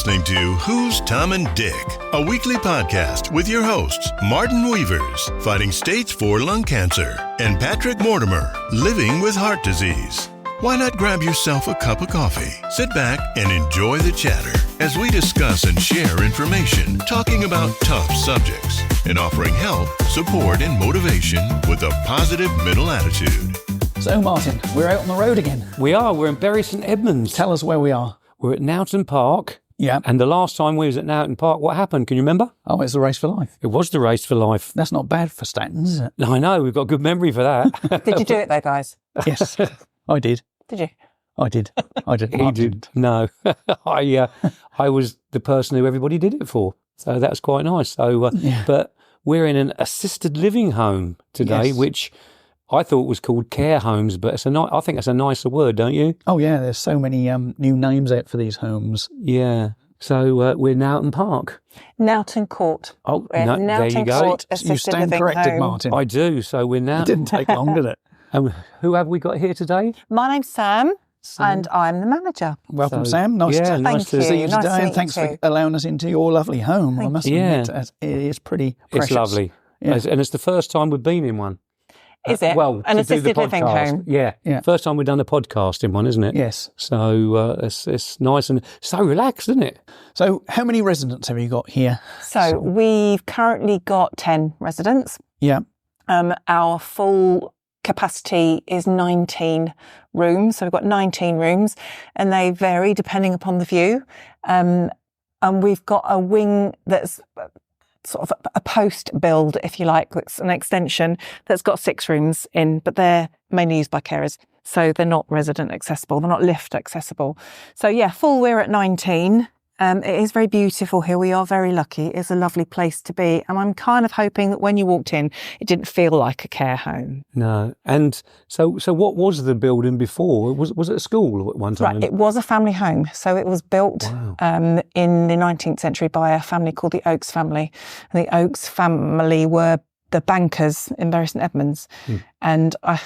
listening to Who's Tom and Dick, a weekly podcast with your hosts, Martin Weavers, fighting stage 4 lung cancer, and Patrick Mortimer, living with heart disease. Why not grab yourself a cup of coffee, sit back, and enjoy the chatter as we discuss and share information, talking about tough subjects, and offering help, support, and motivation with a positive mental attitude. So, Martin, we're out on the road again. We are. We're in Bury St Edmunds. Tell us where we are. We're at Nowton Park. Yeah. And the last time we was at Nowton Park, what happened? Can you remember? Oh, it's the race for life. It was the race for life. That's not bad for statins, is it? I know. We've got a good memory for that. Did you do it though, guys? Yes, I did. Did you? I did. He did. No. I was the person who everybody did it for. So that was quite nice. So, But we're in an assisted living home today, Yes. which I thought was called care homes, but I think it's a nicer word, don't you? Oh, yeah, there's so many new names out for these homes. Yeah. So we're Nowton Park. Nowton Court. Oh, We're no, there Nowton you go. Court You Assisted stand Living corrected, Home. Martin. I do. So we're now. It didn't take long, did it? Who have we got here today? My name's Sam, and I'm the manager. Welcome, So, Sam. Nice yeah, to nice to see you Nice to today, meet and thanks you for too. allowing us into your lovely home. I Thank must you. admit, it is pretty precious. It's lovely. Yeah. And it's the first time we've been in one. Is it? Well, An to do the assisted living podcast. home? Yeah. First time we've done a podcast in one, isn't it? Yes. So it's nice and so relaxed, isn't it? So how many residents have you got here? So we've currently got 10 residents. Yeah. Our full capacity is 19 rooms. So we've got 19 rooms and they vary depending upon the view. And we've got a wing that's sort of a post build, if you like. It's an extension that's got 6 rooms in, but they're mainly used by carers. So they're not resident accessible. They're not lift accessible. So yeah, full we're at 19. It is very beautiful here. We are very lucky. It's a lovely place to be. And I'm kind of hoping that when you walked in, it didn't feel like a care home. No. And so what was the building before? Was it a school at one time? Right, it was a family home. So it was built in the 19th century by a family called the Oakes family. And the Oakes family were the bankers in Bury St Edmunds. And I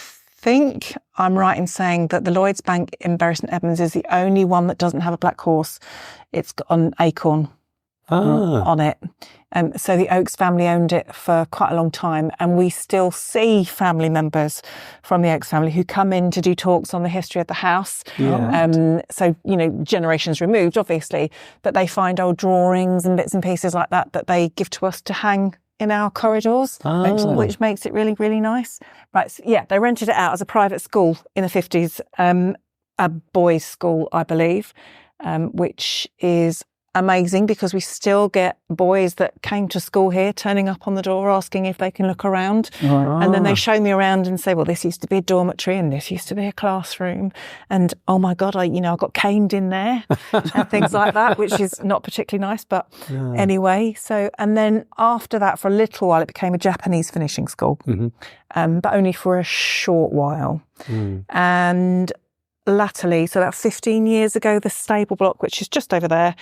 think I'm right in saying that the Lloyds Bank in Bury St Edmunds is the only one that doesn't have a black horse. It's got an acorn on it. So the Oakes family owned it for quite a long time, and we still see family members from the Oakes family who come in to do talks on the history of the house. Yeah. So, generations removed, obviously, but they find old drawings and bits and pieces like that they give to us to hang in our corridors, which makes it really, really nice. Right, so yeah, they rented it out as a private school in the 50s, a boys' school, I believe, which is amazing because we still get boys that came to school here turning up on the door asking if they can look around. And then they show me around and say, well, this used to be a dormitory and this used to be a classroom. And oh my God, I got caned in there and things like that, which is not particularly nice. But anyway, and then after that, for a little while, it became a Japanese finishing school, but only for a short while. And latterly, so about 15 years ago, the stable block, which is just over there,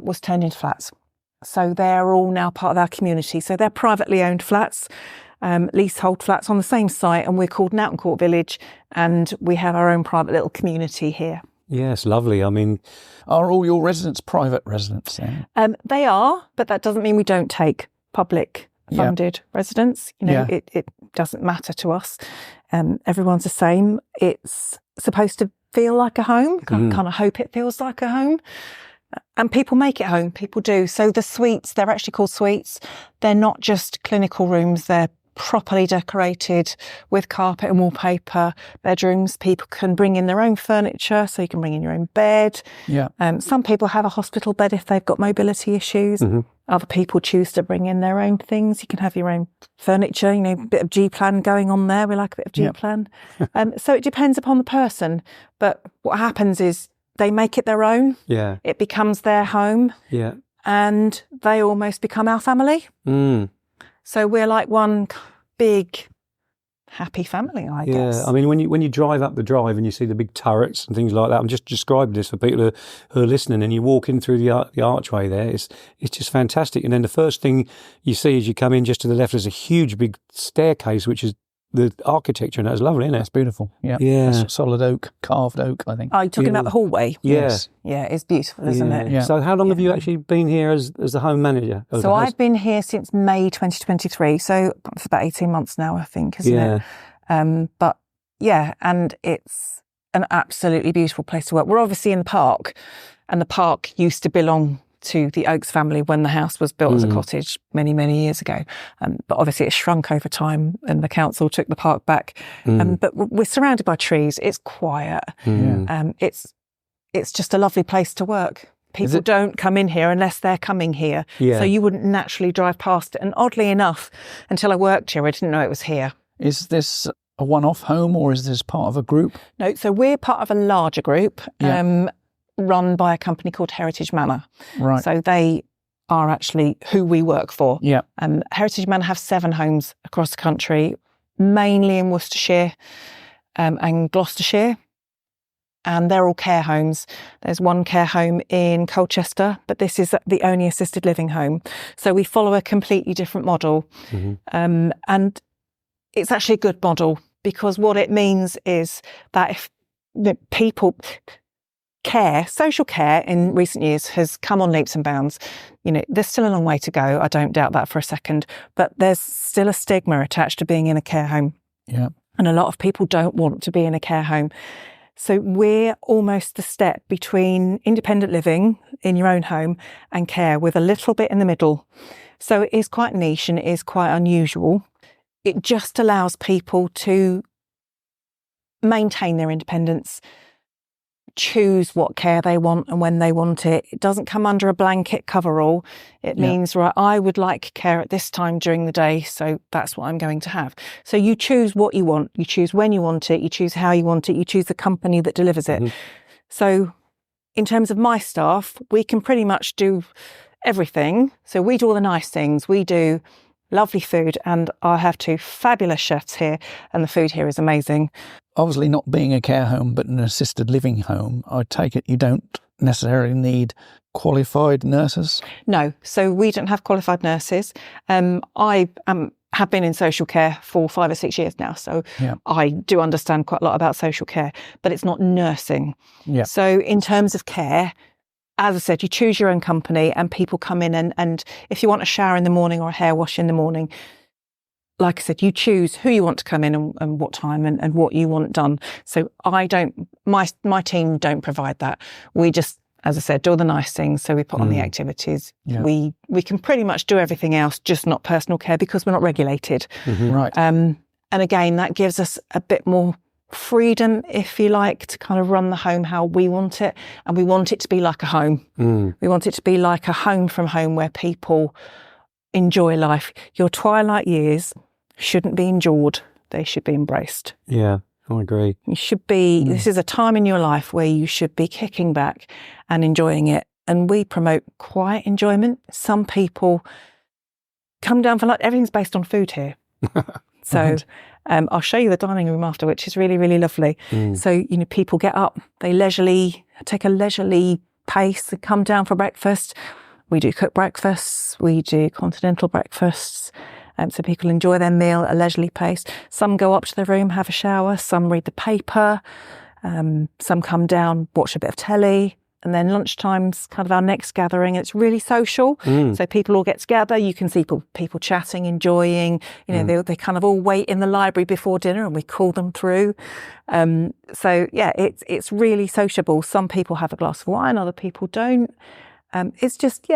was turned into flats. So they're all now part of our community. So they're privately owned flats, leasehold flats on the same site, and we're called Nowton Court Village, and we have our own private little community here. Yes, lovely. I mean, are all your residents private residents then? They are, but that doesn't mean we don't take public funded residents. It doesn't matter to us. Everyone's the same. It's supposed to feel like a home. Kind of hope it feels like a home. And people make it home. People do. So the suites, they're actually called suites. They're not just clinical rooms. They're properly decorated with carpet and wallpaper bedrooms. People can bring in their own furniture, so you can bring in your own bed. Yeah. Some people have a hospital bed if they've got mobility issues. Other people choose to bring in their own things. You can have your own furniture, a bit of G-plan going on there. We like a bit of G-plan. So it depends upon the person. But what happens is they make it their own. yeah. It becomes their home. Yeah. And they almost become our family. So we're like one big happy family, I guess. Yeah, I mean, when you drive up the drive and you see the big turrets and things like that, I'm just describing this for people who are listening, and you walk in through the archway there, it's just fantastic. And then the first thing you see as you come in just to the left is a huge big staircase, which is the architecture, and that was lovely, isn't it? That's beautiful. Yeah. That's solid oak, carved oak, I think. Are you talking about the hallway? Yes. Yeah, it's beautiful, isn't it? Yeah. So how long have you actually been here as the home manager? So I've been here since May 2023. So it's about 18 months now, I think, isn't it? But yeah, and it's an absolutely beautiful place to work. We're obviously in the park, and the park used to belong to the Oakes family when the house was built as a cottage many, many years ago. But obviously it shrunk over time and the council took the park back. But we're surrounded by trees. It's quiet. It's just a lovely place to work. People don't come in here unless they're coming here. So you wouldn't naturally drive past it. And oddly enough, until I worked here, I didn't know it was here. Is this a one-off home or is this part of a group? No, so we're part of a larger group. Run by a company called Heritage Manor. Right. So they are actually who we work for. Yeah. Heritage Manor have 7 homes across the country, mainly in Worcestershire and Gloucestershire. And they're all care homes. There's one care home in Colchester, but this is the only assisted living home. So we follow a completely different model. And it's actually a good model because what it means is that if people... social care in recent years has come on leaps and bounds. There's still a long way to go. I don't doubt that for a second, but there's still a stigma attached to being in a care home. Yeah. And a lot of people don't want to be in a care home. So we're almost the step between independent living in your own home and care with a little bit in the middle. So it is quite niche and it is quite unusual. It just allows people to maintain their independence, choose what care they want and when they want it. It doesn't come under a blanket coverall. It means, right, I would like care at this time during the day, so that's what I'm going to have. So you choose what you want, you choose when you want it, you choose how you want it, you choose the company that delivers it. So in terms of my staff, we can pretty much do everything. So we do all the nice things. We do lovely food, and I have 2 fabulous chefs here, and the food here is amazing. Obviously not being a care home, but an assisted living home, I take it you don't necessarily need qualified nurses? No, so we don't have qualified nurses. I have been in social care for 5 or 6 years now, so I do understand quite a lot about social care, but it's not nursing. So in terms of care, as I said, you choose your own company and people come in and if you want a shower in the morning or a hair wash in the morning, like I said, you choose who you want to come in and what time and what you want done. So my team don't provide that. We just, as I said, do all the nice things. So we put on the activities. We can pretty much do everything else, just not personal care because we're not regulated. Right. And again, that gives us a bit more freedom, if you like, to kind of run the home how we want it. And we want it to be like a home. We want it to be like a home from home where people enjoy life. Your twilight years shouldn't be endured. They should be embraced. Yeah, I agree. You should be, this is a time in your life where you should be kicking back and enjoying it. And we promote quiet enjoyment. Some people come down for lunch. Everything's based on food here. So I'll show you the dining room after, which is really, really lovely. So, people get up, they take a leisurely pace, they come down for breakfast. We do cooked breakfasts, we do continental breakfasts. So people enjoy their meal at a leisurely pace. Some go up to their room, have a shower. Some read the paper. Some come down, watch a bit of telly. And then lunchtime's kind of our next gathering. It's really social. So people all get together. You can see people chatting, enjoying. They kind of all wait in the library before dinner and we call them through. So yeah, it's really sociable. Some people have a glass of wine, other people don't. It's just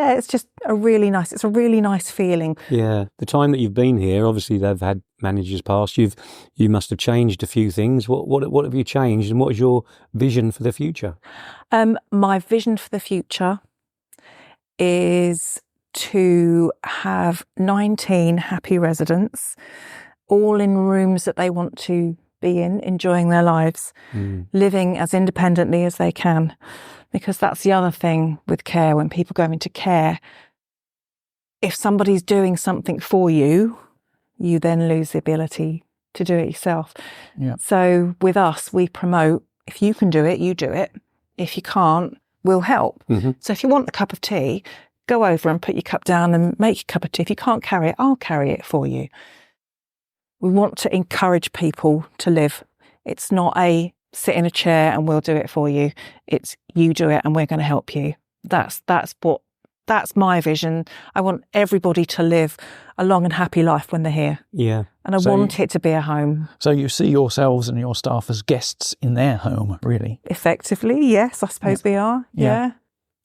a really nice feeling. Yeah. The time that you've been here, obviously they've had managers past. You must have changed a few things. What have you changed and what is your vision for the future? My vision for the future is to have 19 happy residents, all in rooms that they want to be in, enjoying their lives, living as independently as they can. Because that's the other thing with care, when people go into care, if somebody's doing something for you, you then lose the ability to do it yourself. Yeah. So with us, we promote, if you can do it, you do it. If you can't, we'll help. So if you want a cup of tea, go over and put your cup down and make a cup of tea. If you can't carry it, I'll carry it for you. we want to encourage people to live. It's not a sit in a chair and we'll do it for you. It's you do it and we're going to help you. That's my vision. I want everybody to live a long and happy life when they're here. Yeah. And I want it to be a home. So you see yourselves and your staff as guests in their home, really? Effectively, yes, I suppose we are. Yeah.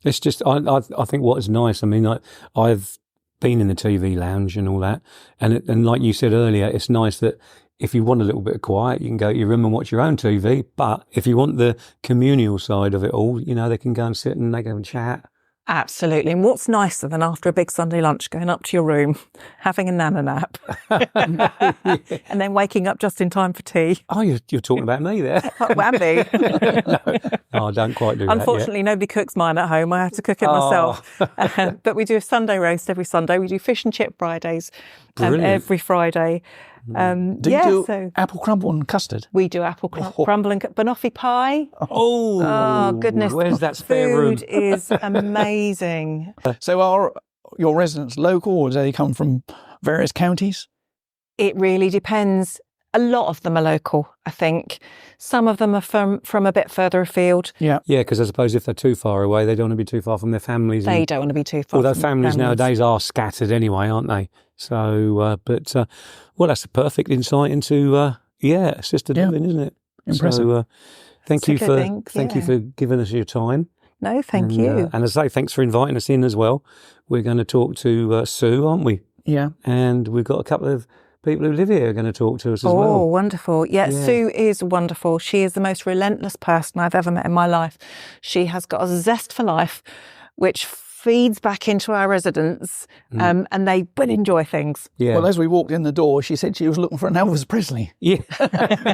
It's just, I think what is nice, I mean, I've been in the TV lounge and all that. And like you said earlier, it's nice that if you want a little bit of quiet, you can go to your room and watch your own TV. But if you want the communal side of it all, you know, they can go and sit and they go and chat. Absolutely. And what's nicer than after a big Sunday lunch, going up to your room, having a nana nap, and then waking up just in time for tea? Oh, you're talking about me there. Whammy. No, I don't quite do that. Unfortunately, nobody cooks mine at home. I have to cook it myself. But we do a Sunday roast every Sunday. We do fish and chip Fridays every Friday. Do you do apple crumble and custard? We do apple crumble and banoffee pie. Oh, goodness. Where's that spare room? Food is amazing. So are your residents local or do they come from various counties? It really depends. A lot of them are local, I think. Some of them are from a bit further afield. Yeah. Yeah, because I suppose if they're too far away, they don't want to be too far from their families. They don't want to be too far although from families nowadays are scattered anyway, aren't they? So, well, that's a perfect insight into, assisted living, isn't it? Impressive. So, thank you for giving us your time. No, thank you. And as I say, thanks for inviting us in as well. We're going to talk to Sue, aren't we? Yeah. And we've got a couple of people who live here are going to talk to us as well. Oh, wonderful. Yeah, Sue is wonderful. She is the most relentless person I've ever met in my life. She has got a zest for life, which feeds back into our residents, and they will enjoy things. Yeah. Well, as we walked in the door, she said she was looking for an Elvis Presley. Yeah.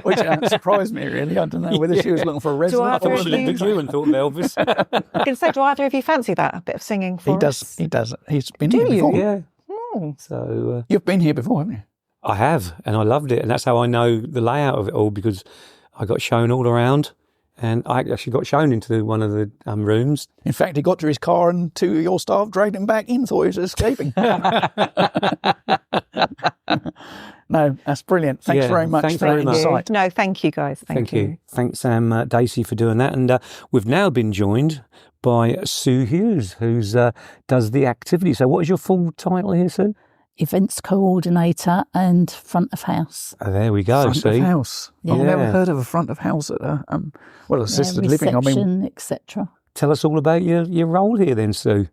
Which surprised me, really. I don't know whether she was looking for a resident. I thought she looked at you and thought of Elvis. I can say, do either of you fancy that? A bit of singing for us? He does. He's been here before. Yeah. Oh. So You've been here before, haven't you? I have, and I loved it. And that's how I know the layout of it all, because I got shown all around. And I actually got shown into one of the rooms. In fact, he got to his car and two of your staff dragged him back in, thought he was escaping. No, that's brilliant. Thanks very much for that insight. No, thank you, guys. Thank you. Thanks, Sam Dacey, for doing that. And we've now been joined by Sue Hughes, who does the activity. So what is your full title here, Sue? Events coordinator and front of house. Oh, there we go. Front of house. Yeah. I've never heard of a front of house at assisted living. Reception, etc. Tell us all about your role here then, Sue.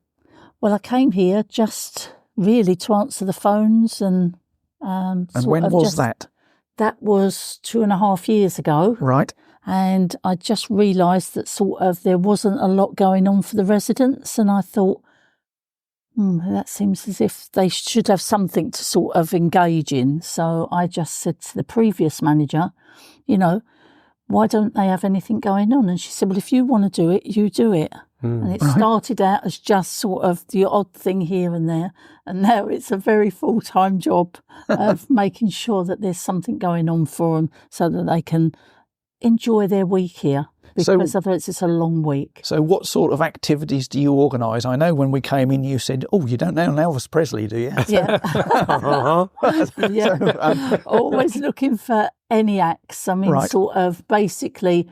Well, I came here just really to answer the phones and when was that? That was 2.5 years ago. Right. And I just realised that there wasn't a lot going on for the residents, and I thought, that seems as if they should have something to sort of engage in. So I just said to the previous manager, why don't they have anything going on? And she said, well, if you want to do it, you do it. And it started out as just sort of the odd thing here and there. And now it's a very full-time job of making sure that there's something going on for them so that they can enjoy their week here. Because otherwise it's a long week. So what sort of activities do you organise? I know when we came in you said, you don't know Elvis Presley, do you? Yeah. Yeah. Always looking for any acts. I mean, sort of basically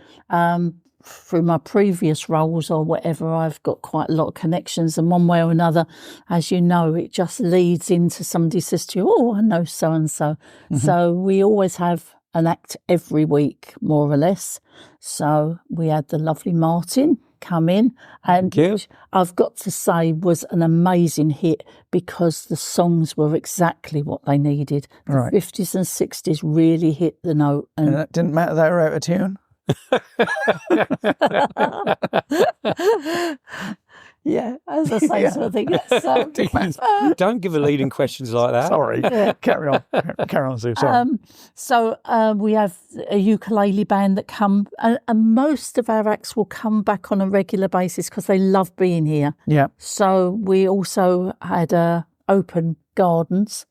through my previous roles or whatever, I've got quite a lot of connections, and one way or another, as you know, it just leads into somebody says to you, I know so-and-so. Mm-hmm. So we always have an act every week, more or less. So we had the lovely Martin come in, and I've got to say was an amazing hit because the songs were exactly what they needed. The 50s and 60s really hit the note. And it didn't matter they were out of tune? Yeah, as I say, so I think that's... Don't give her leading questions like that. Sorry. Yeah. Carry on, Sue. Sorry. So we have a ukulele band that come, and most of our acts will come back on a regular basis because they love being here. Yeah. So we also had open gardens.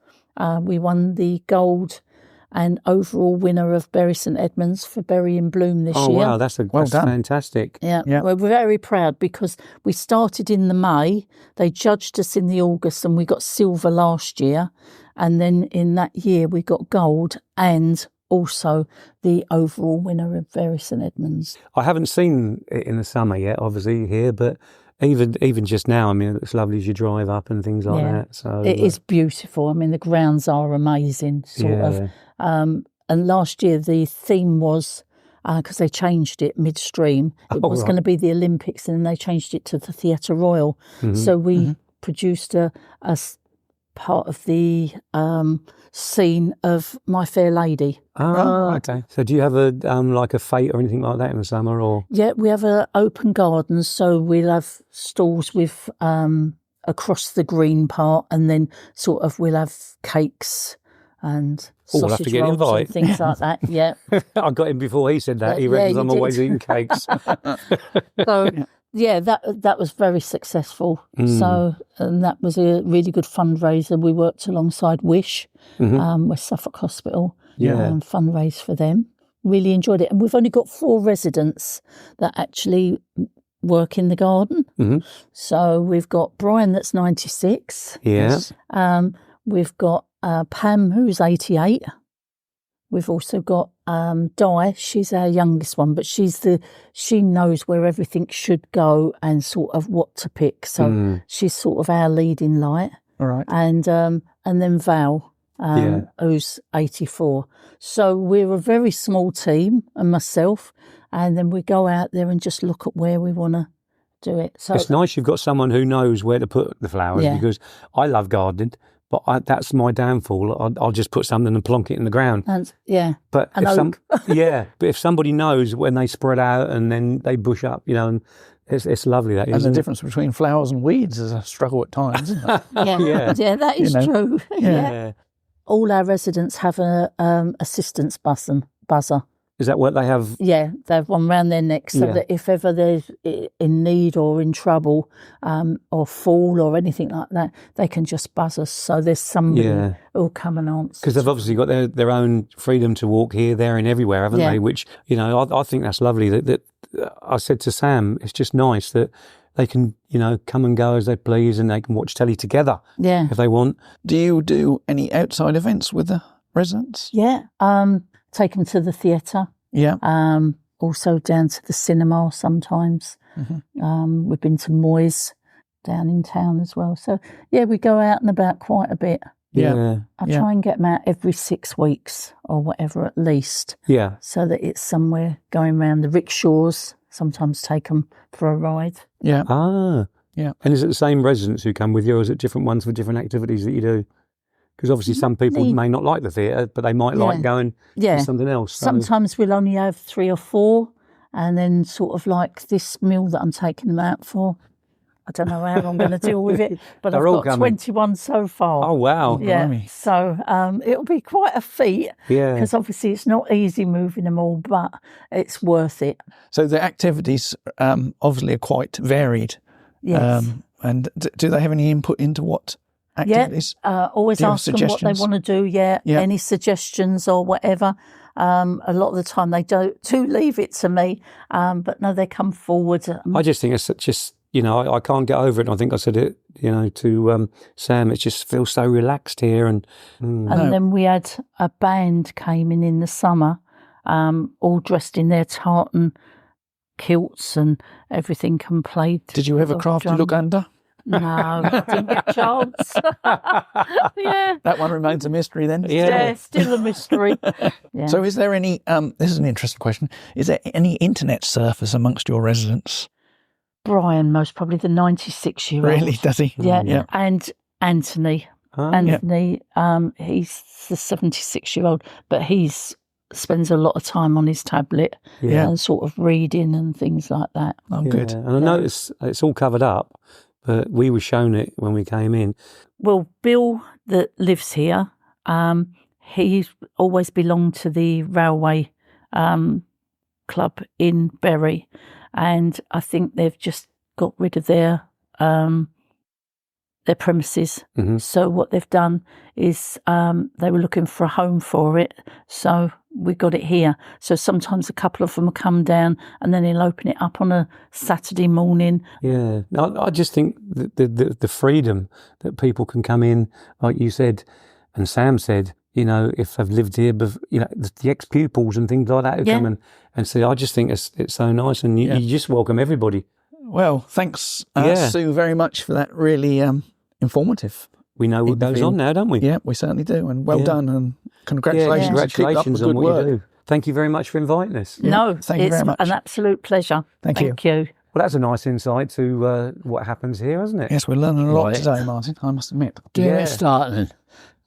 We won the gold and overall winner of Bury St Edmunds for Bury in Bloom this year. Oh, wow, that's fantastic. Yeah, we're very proud because we started in the May, they judged us in the August, and we got silver last year. And then in that year, we got gold and also the overall winner of Bury St Edmunds. I haven't seen it in the summer yet, obviously, here, but even just now, I mean, it's lovely as you drive up and things like that. So it is beautiful. I mean, the grounds are amazing, sort of. And last year, the theme was, because they changed it midstream, it was going to be the Olympics, and then they changed it to the Theatre Royal. So we produced a part of the scene of My Fair Lady. Oh, okay. So do you have a like a fete or anything like that in the summer, or? Yeah, we have an open garden, so we'll have stalls with across the green part, and then sort of we'll have cakes and we'll have to get rolls invite. and things like that. Yeah, I got him before he said that. He reckons I'm always eating cakes. So yeah, that was very successful. So, and that was a really good fundraiser. We worked alongside Wish, West Suffolk Hospital, and fundraised for them. Really enjoyed it. And we've only got 4 residents that actually work in the garden. So we've got Brian, that's 96. Yes. We've got Pam, who's 88. We've also got Di, she's our youngest one, but she knows where everything should go and sort of what to pick. So she's sort of our leading light. All right. And then Val, who's 84. So we're a very small team, and myself, and then we go out there and just look at where we want to do it. So it's nice you've got someone who knows where to put the flowers, because I love gardening. But that's my downfall. I'll just put something and plonk it in the ground. And, but if somebody knows when they spread out and then they bush up, and it's lovely. That and the difference between flowers and weeds is a struggle at times, isn't it? yeah, that is true. Yeah. All our residents have a assistance buzzer. Is that what they have? Yeah, they have one round their neck, so that if ever they're in need or in trouble or fall or anything like that, they can just buzz us. So there's somebody who'll come and answer. Because they've obviously got their own freedom to walk here, there and everywhere, haven't they? Which, I think that's lovely. That I said to Sam, it's just nice that they can, come and go as they please, and they can watch telly together if they want. Do you do any outside events with the residents? Yeah. Take them to the theatre. Yeah. Also down to the cinema sometimes. We've been to Moy's down in town as well. So, we go out and about quite a bit. Yeah. I try and get them out every 6 weeks or whatever at least. Yeah. So that it's somewhere going around. The rickshaws, sometimes take them for a ride. Yeah. Ah. Yeah. And is it the same residents who come with you, or is it different ones for different activities that you do? Because obviously some people may not like the theatre, but they might like going to something else. So. Sometimes we'll only have 3 or 4, and then sort of like this meal that I'm taking them out for. I don't know how I'm going to deal with it, but I've got 21 so far. Oh, wow. Yeah, blimey. So it'll be quite a feat, because obviously it's not easy moving them all, but it's worth it. So the activities obviously are quite varied. Yes. And do they have any input into what activities? Always ask them what they want to do. Any suggestions or whatever. A lot of the time they do leave it to me, but no, they come forward. I just think it's just, I can't get over it. I think I said it, to Sam. It just feels so relaxed here, and then we had a band came in the summer, all dressed in their tartan kilts and everything, and played. Did you ever crafty look under? No, I didn't get a chance. That one remains a mystery then. Yeah, still a mystery. So is there any, this is an interesting question, is there any internet surfers amongst your residents? Brian, most probably, the 96-year-old. Really, does he? Yeah. And Anthony. Anthony, he's the 76-year-old, but spends a lot of time on his tablet and sort of reading and things like that. Oh, good. And I noticed it's all covered up, but we were shown it when we came in. Well, Bill, that lives here, he's always belonged to the railway club in Bury, and I think they've just got rid of their premises. So what they've done is they were looking for a home for it, so we got it here. So sometimes a couple of them will come down, and then he'll open it up on a Saturday morning. Yeah, I just think the freedom that people can come in, like you said, And Sam said, if they've lived here, the ex-pupils and things like that who come and say, I just think it's so nice, and you just welcome everybody. Well, thanks, Sue, very much for that really informative. We know what goes on now, don't we? Yeah, we certainly do. And well done, and congratulations. Yeah, congratulations on what work. you do. Thank you very much for inviting us. Yeah, No, thank you very much. It's an absolute pleasure. Thank you. Well, that's a nice insight to what happens here, isn't it? Yes, we're learning a lot today, Martin, I must admit. Dear starting.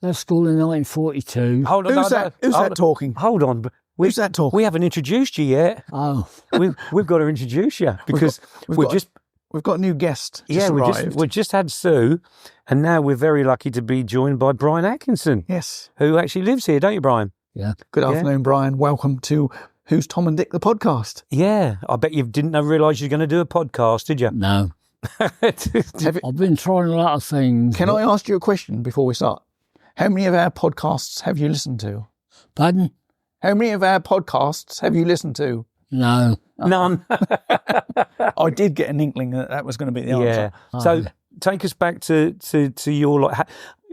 Left school in 1942. Hold on, Who's that talking? Hold on. Who's that talking? We haven't introduced you yet. Oh. We've got to introduce you because we've got a new guest. We've just had Sue, and now we're very lucky to be joined by Brian Atkinson. Yes. Who actually lives here, don't you, Brian? Yeah. Good afternoon, Brian. Welcome to Who's Tom and Dick, the podcast. Yeah. I bet you didn't realise you were going to do a podcast, did you? No. I've been trying a lot of things. Can I ask you a question before we start? How many of our podcasts have you listened to? Pardon? How many of our podcasts have you listened to? No. None. I did get an inkling that was going to be the answer. Yeah. So take us back to your...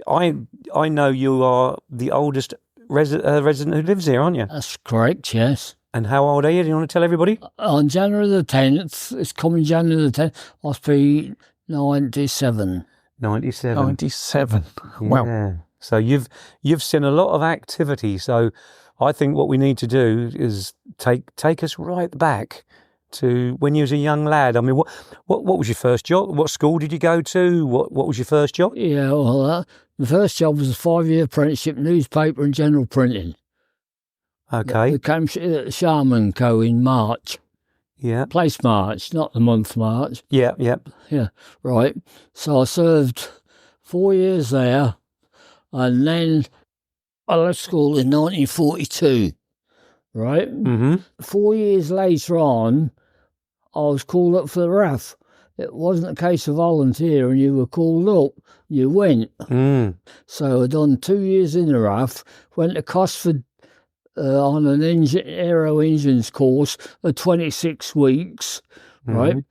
I know you are the oldest resident who lives here, aren't you? That's correct, yes. And how old are you? Do you want to tell everybody? On January the 10th, it's coming January the 10th, I'll be 97. 97. 97. Yeah. Well, so you've seen a lot of activity. So I think what we need to do is take us right back to when you was a young lad. I mean, what was your first job? What school did you go to? What was your first job? Yeah, well, the first job was a 5-year apprenticeship, newspaper and general printing. Okay. It came at Sharman Co. in March. Yeah. Place March, not the month March. Yeah, Yeah, right. So I served 4 years there, and then I left school in 1942, right? Mm-hmm. 4 years later on, I was called up for the RAF. It wasn't a case of volunteer and you were called up, you went. So I'd done 2 years in the RAF, went to Cosford on an aero engines course of 26 weeks, right?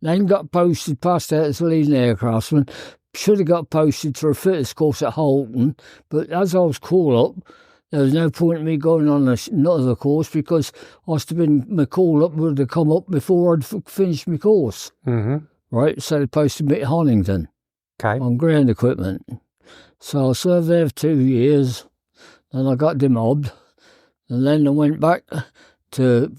Then got posted, passed out as a leading aircraftsman. Should have got posted to a fitters course at Holton, but as I was called up, there was no point in me going on another course because I must have been, my call up would have come up before I'd finished my course. Mm-hmm. Right, so they posted me at Honington on ground equipment. So I served there for 2 years, and I got demobbed, and then I went back to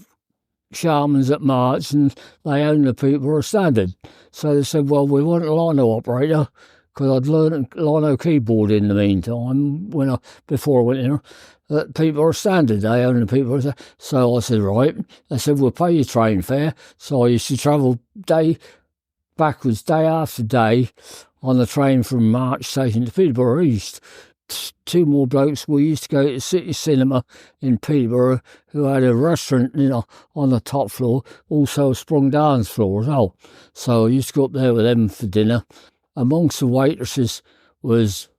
Sharman's at March, and they owned the people were standard. So they said, well, we want a lino operator, because I'd learned lino keyboard in the meantime, before I went in. People are standard, they own the people. So I said, right. They said, we'll pay your train fare. So I used to travel backwards, day after day, on the train from March Station to Peterborough East. 2 more blokes, we used to go to the City Cinema in Peterborough, who had a restaurant, on the top floor, also a sprung dance floor as well. So I used to go up there with them for dinner. Amongst the waitresses was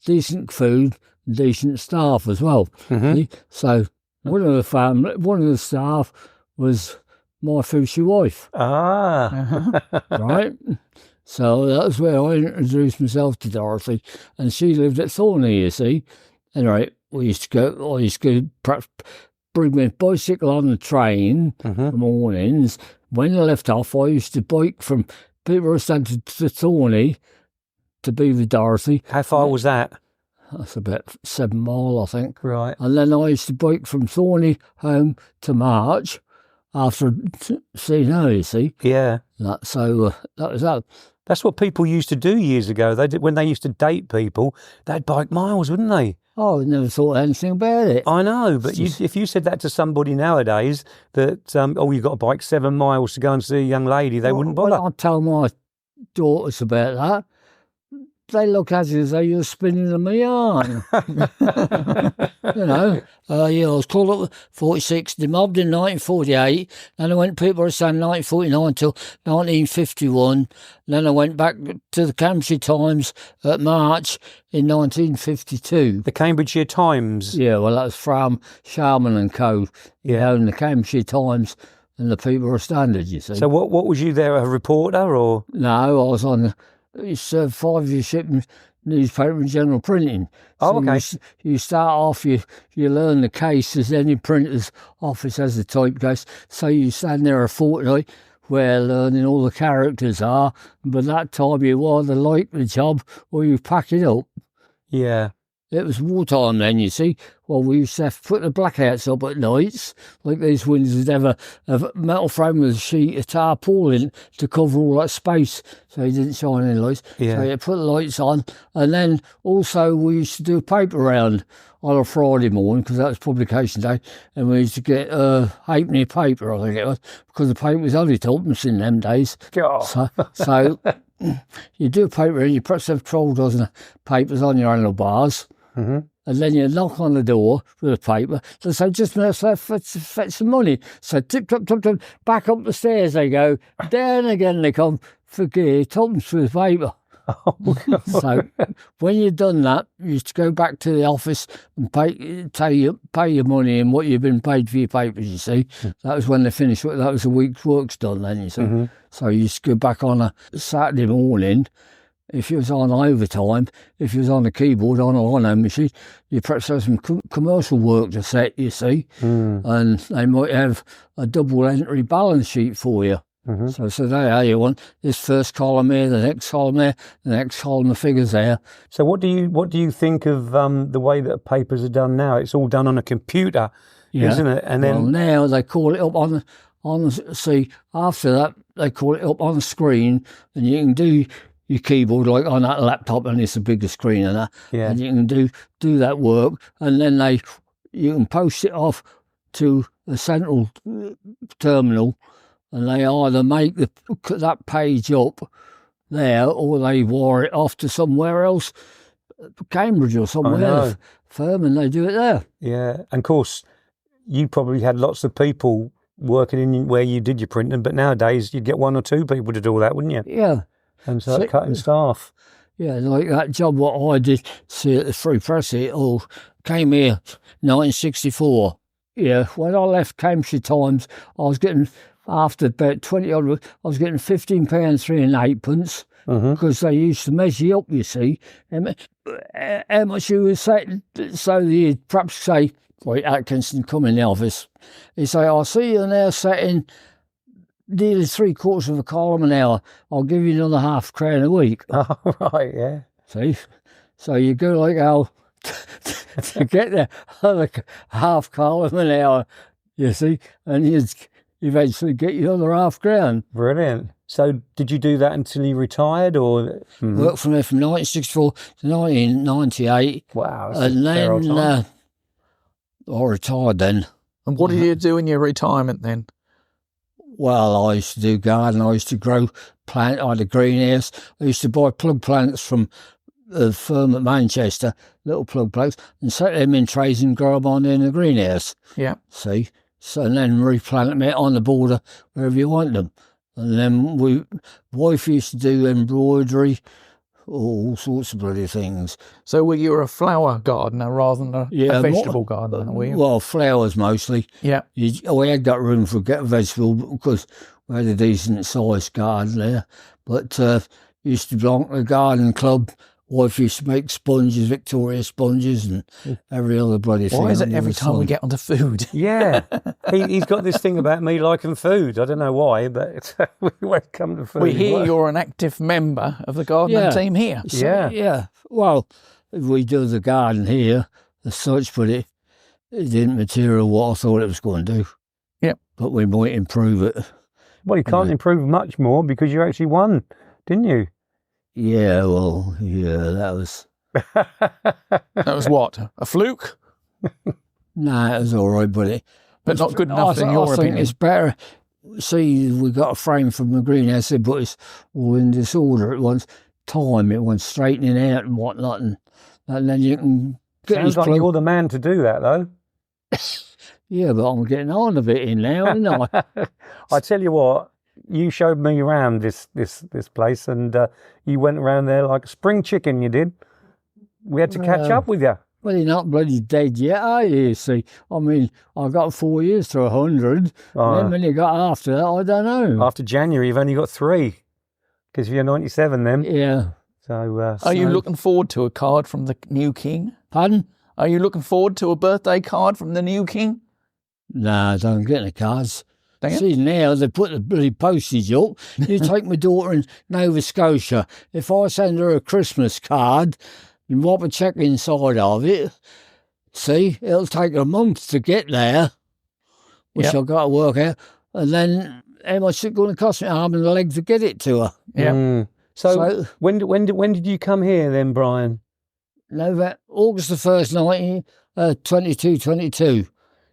decent food, and decent staff as well. Mm-hmm. So one of the staff was my future wife. Right? So that was where I introduced myself to Dorothy, and she lived at Thorney, you see. Anyway, I used to perhaps bring my bicycle on the train in the mornings. When I left off, I used to bike from Peterborough Centre to Thorney to be with Dorothy. How far was that? That's about 7 miles, I think. Right. And then I used to bike from Thorney home to March after seeing her, you see. Yeah. So that was that. That's what people used to do years ago. They did, when they used to date people, they'd bike miles, wouldn't they? Oh, I never thought anything about it. I know, but if you said that to somebody nowadays, that, you've got to bike 7 miles to go and see a young lady, they wouldn't bother. Well, I tell my daughters about that. They look at it as though you're spinning them a yarn. I was called up 46, demobbed in 1948, then I went to Peterborough Stand 1949 till 1951, then I went back to the Cambridgeshire Times at March in 1952. The Cambridgeshire Times? Yeah, well, that was from Sharman and Co. Yeah, owned the Cambridgeshire Times and the Peterborough Standard, you see. So what was you there, a reporter or? No, I was on... It's 5-year shipping newspaper and general printing. Oh, okay. You start off, you learn the case as any printer's office has a typecase. So you stand there a fortnight where learning all the characters are. By that time, you either like the job or you pack it up. Yeah. It was wartime then, you see. Well, we used to have to put the blackouts up at nights, like these windows would have a metal frame with a sheet of tarpaulin to cover all that space so it didn't shine any lights. Yeah. So you put the lights on. And then also we used to do a paper round on a Friday morning because that was publication day. And we used to get halfpenny paper, I think it was, because the paper was only tuppence in them days. God. So you do a paper and you perhaps have 12 dozen papers on your handlebars. Mm-hmm. And then you knock on the door with a paper. They say, just a minute, fetch some money. So tip, tip, tip, tip, back up the stairs they go. Down again they come for gear, tuppence for the paper. Oh, God. So when you've done that, you used to go back to the office and pay your money and what you've been paid for your papers, you see. That was when they finished. That was a week's work's done then, you see. Mm-hmm. So you used to go back on a Saturday morning. If you was on overtime, if you was on the keyboard on a lino machine, you perhaps have some commercial work to set, you see, and they might have a double entry balance sheet for you. Mm-hmm. So there you want this first column here, the next column there, the next column of figures there. So what do you think of the way that papers are done now? It's all done on a computer, isn't it? And then now they call it up on see, after that they call it up on the screen, and you can do your keyboard like on that laptop, and it's a bigger screen and that. Yeah. And you can do that work, and then you can post it off to the central terminal, and they either make that page up there, or they wire it off to somewhere else, Cambridge or somewhere else, firm, and they do it there. Yeah, and of course, you probably had lots of people working in where you did your printing, but nowadays you'd get one or two people to do all that, wouldn't you? Yeah. And so cutting staff. Yeah, like that job what I did, see at the Free Press, it all came here 1964. Yeah, when I left Cambridgeshire Times, I was getting, after about 20 odd, I was getting £15 3 and 8pence, because they used to measure you up, you see, how much you were setting. So you'd perhaps say, like Atkinson come in the office, he'd say, I see you now setting nearly 3/4 of a column an hour. I'll give you another £0.50 a week. Oh, right, yeah. See? So you go like how to get the other half column an hour, you see, and you'd eventually get your other £0.50. Brilliant. So did you do that until you retired, or? Worked from there from 1964 to 1998. Wow. And then I retired then. And what did you do in your retirement then? Well, I used to do garden. I used to grow plant. I had a greenhouse. I used to buy plug plants from a firm at Manchester, little plug plants, and set them in trays and grow them on in the greenhouse. Yeah. See? So, and then replant them on the border wherever you want them. And then wife used to do embroidery, all sorts of bloody things. So were you a flower gardener rather than a vegetable gardener, were you? Well, flowers mostly. Yeah. We had got room for vegetable because we had a decent sized garden there. But used to belong to the garden club. Wife used to make sponges, Victoria sponges, and every other bloody thing. Why is it every time we get onto food? Yeah. He's got this thing about me liking food. I don't know why, but we won't come to food. We hear you're an active member of the gardening team here. So, yeah. Well, we do the garden here as such, but it didn't material what I thought it was going to do. Yeah. But we might improve it. Well, you can't improve much more because you actually won, didn't you? Yeah, well, that was... That was what? A fluke? Nah, it was all right, but not good enough in your opinion. I think it's better. See, we got a frame from the greenhouse, but it's all in disorder. It wants time, it wants straightening out and whatnot, and then you can get Sounds like you're the man to do that, though. Yeah, but I'm getting on a bit in now, aren't I? I tell you what, you showed me around this place, and you went around there like a spring chicken, you did. We had to catch up with you. Well, you're not bloody dead yet, are you? See, I mean, I got 4 years to 100. And then when you got after that, I don't know. After January, you've only got 3. Because you're 97 then. Yeah. So, are you looking forward to a card from the new king? Pardon? Are you looking forward to a birthday card from the new king? No, I don't get any cards. Dang it. See, now they put the bloody postage up. You take my daughter in Nova Scotia. If I send her a Christmas card and write a cheque inside of it, see, it'll take a month to get there, which I've got to work out. And then how much is it going to cost me arm and a leg to get it to her? Yeah. Mm. So when did you come here then, Brian? No, August the 1st, 22.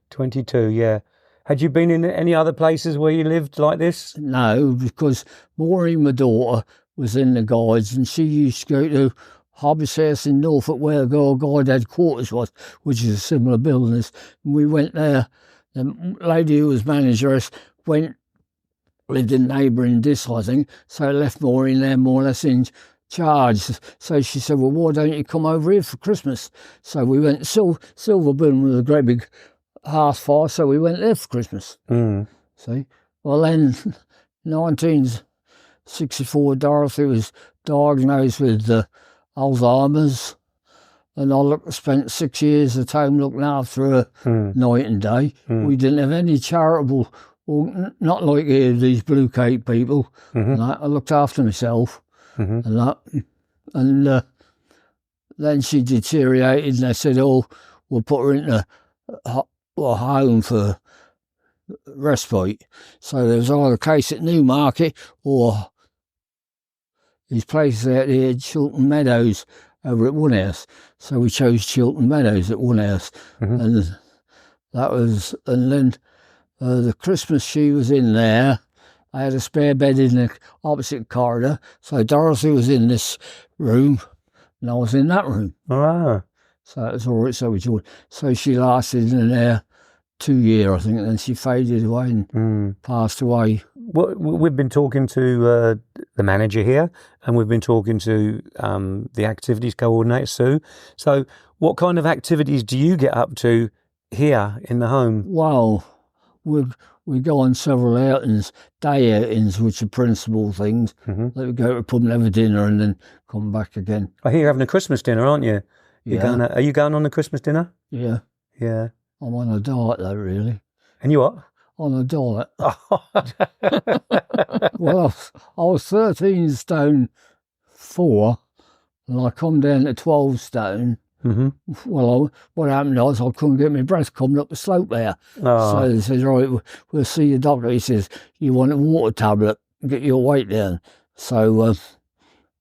22, yeah. Had you been in any other places where you lived like this? No, because Maureen, my daughter, was in the guides and she used to go to Hobbs House in Norfolk where the guide headquarters was, which is a similar building. And we went there. The lady who was manager lived in neighbouring Dis, I think, so left Maureen there more or less in charge. So she said, well, why don't you come over here for Christmas? So we went to Silverburn with a great big hearth fire, so we went there for Christmas. See? Well, then, 1964, Dorothy was diagnosed with Alzheimer's, and I spent 6 years at home looking after her night and day. We didn't have any charitable, or not like these Blue Cape people. I looked after myself. And that, and then she deteriorated, and they said, "Oh, we'll put her in a home for respite." So there was either a case at Newmarket or these places out here, Chiltern Meadows, over at one house. So we chose Chiltern Meadows at one house, and that was. And then the Christmas she was in there. I had a spare bed in the opposite corridor, so Dorothy was in this room, and I was in that room. Ah. So it was all right, so we joined. So she lasted in there 2 years, I think, and then she faded away and passed away. Well, we've been talking to the manager here, and we've been talking to the activities coordinator, Sue. So what kind of activities do you get up to here in the home? Well, we go on several outings, day outings, which are principal things. Like we go to a pub and have a dinner and then come back again. I hear you're having a Christmas dinner, aren't you? Yeah. Are you going on the Christmas dinner? Yeah. Yeah. I'm on a diet though, really. And you what? On a diet. Well, I was 13 stone 4, and I come down to 12 stone. Well, what happened was I couldn't get my breath coming up the slope there. So they said, right, we'll see your doctor. He says, you want a water tablet, get your weight down. So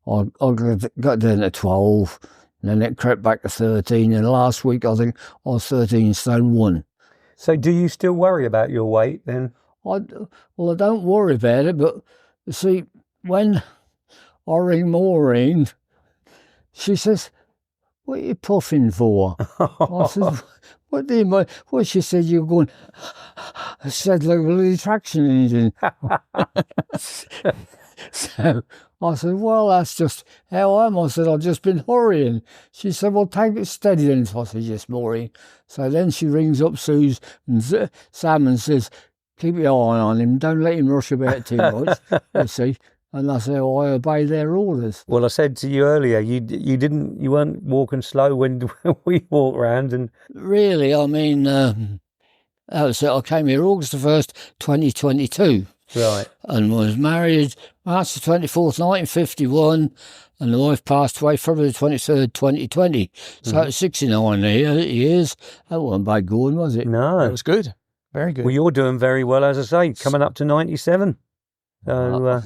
I got down to 12, and then it crept back to 13. And last week, I think I was 13 stone 1. So do you still worry about your weight then? I don't worry about it, but you see, when I ring Maureen, she says, what are you puffing for? I said, what do you mean? Well, she said, you're going, I said, like a traction engine. So I said, well, that's just how I am. I said, I've just been hurrying. She said, well, take it steady then. So I said, yes, Maureen. So then she rings up Suze and Sam and says, keep your eye on him. Don't let him rush about too much, you see. And that's how I obey their orders. Well, I said to you earlier, you weren't walking slow when we walked round. And really, I mean, that was it. I came here August the 1st, 2022. Right. And was married March the 24th, 1951, and the wife passed away February 23rd, 2020. So it was 69 years. That wasn't bad going, was it? No. It was good. Very good. Well, you're doing very well, as I say, coming up to 97. So...